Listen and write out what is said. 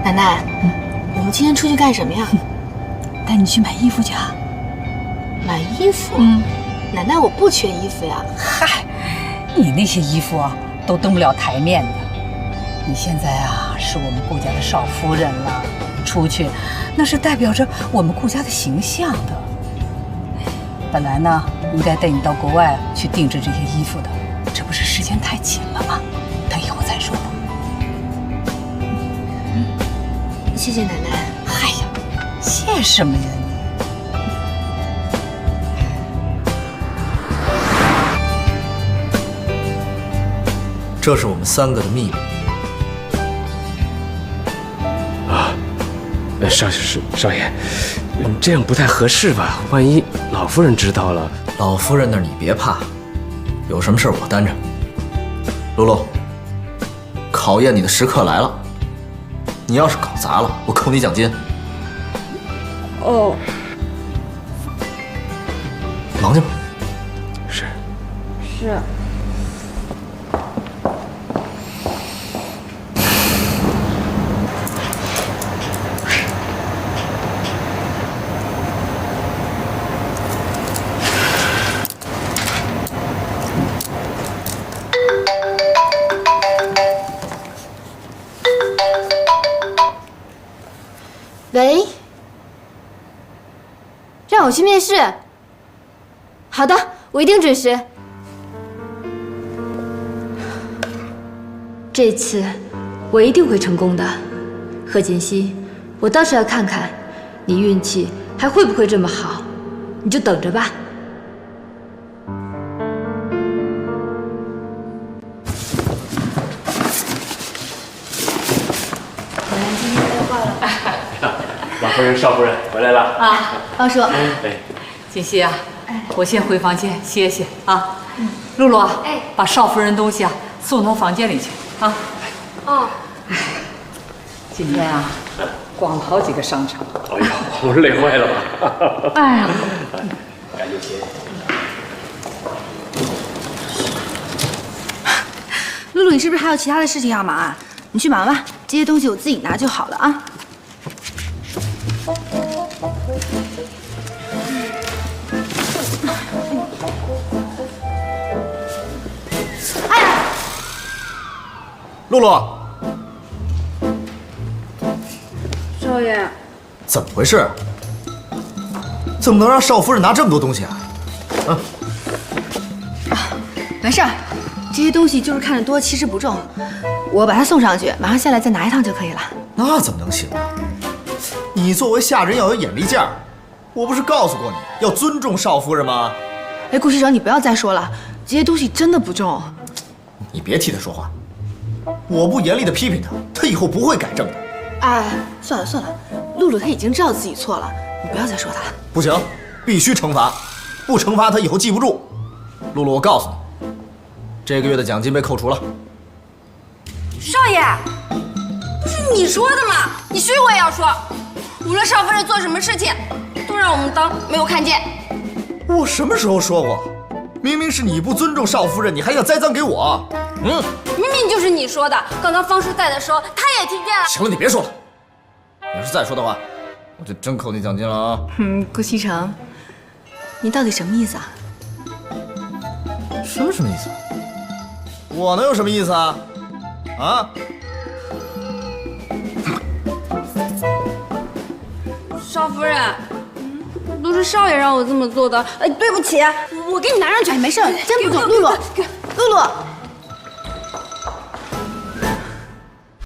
奶奶，我们今天出去干什么呀？带你去买衣服去啊。买衣服？奶奶，我不缺衣服呀。嗨，你那些衣服啊，都登不了台面的。你现在啊，是我们顾家的少夫人了，出去那是代表着我们顾家的形象的。本来呢，应该带你到国外去定制这些衣服的，这不是时间太紧了吗？等以后再说吧。谢谢奶奶。哎呀，谢什么呀你？这是我们3个的秘密。啊，少爷，这样不太合适吧？万一老夫人知道了，老夫人那儿你别怕，有什么事我担着。露露，考验你的时刻来了，你要是搞砸了，我扣你奖金。哦，忙去吧。是。喂，让我去面试。好的，我一定准时。这次我一定会成功的，贺锦熙，我倒是要看看你运气还会不会这么好，你就等着吧。老夫人、少夫人回来了啊，方叔，哎，锦溪啊，我先回房间歇歇啊。露露啊，把少夫人东西啊送到房间里去啊。哦。今天啊，逛了好几个商场。哎呀，我累坏了吧？哎呀，赶紧歇。露露，你是不是还有其他的事情要忙啊？你去忙吧，这些东西我自己拿就好了啊。哎呀，露露，少爷，怎么回事？怎么能让少夫人拿这么多东西啊？没事儿，这些东西就是看着多，其实不重。我把它送上去，马上下来再拿一趟就可以了。那怎么能行啊？你作为下人要有眼力劲儿，我不是告诉过你要尊重少夫人吗？哎，顾师长，你不要再说了，这些东西真的不重。你别替他说话，我不严厉的批评他，他以后不会改正的。哎，算了算了，露露她已经知道自己错了，你不要再说她了。不行，必须惩罚，不惩罚他以后记不住。露露，我告诉你，这个月的奖金被扣除了。少爷，不是你说的吗？你谁我也要说，无论少夫人做什么事情，都让我们当没有看见。我什么时候说过？明明是你不尊重少夫人，你还要栽赃给我。明明就是你说的。刚刚方叔在的时候，他也听见了。行了，你别说了。你要是再说的话，我就真扣你奖金了啊！顾西城，你到底什么意思啊？什么意思？我能有什么意思啊？啊？少夫人，都是少爷让我这么做的。哎，对不起，我给你拿上去。哎，没事，真不重。露露，露露。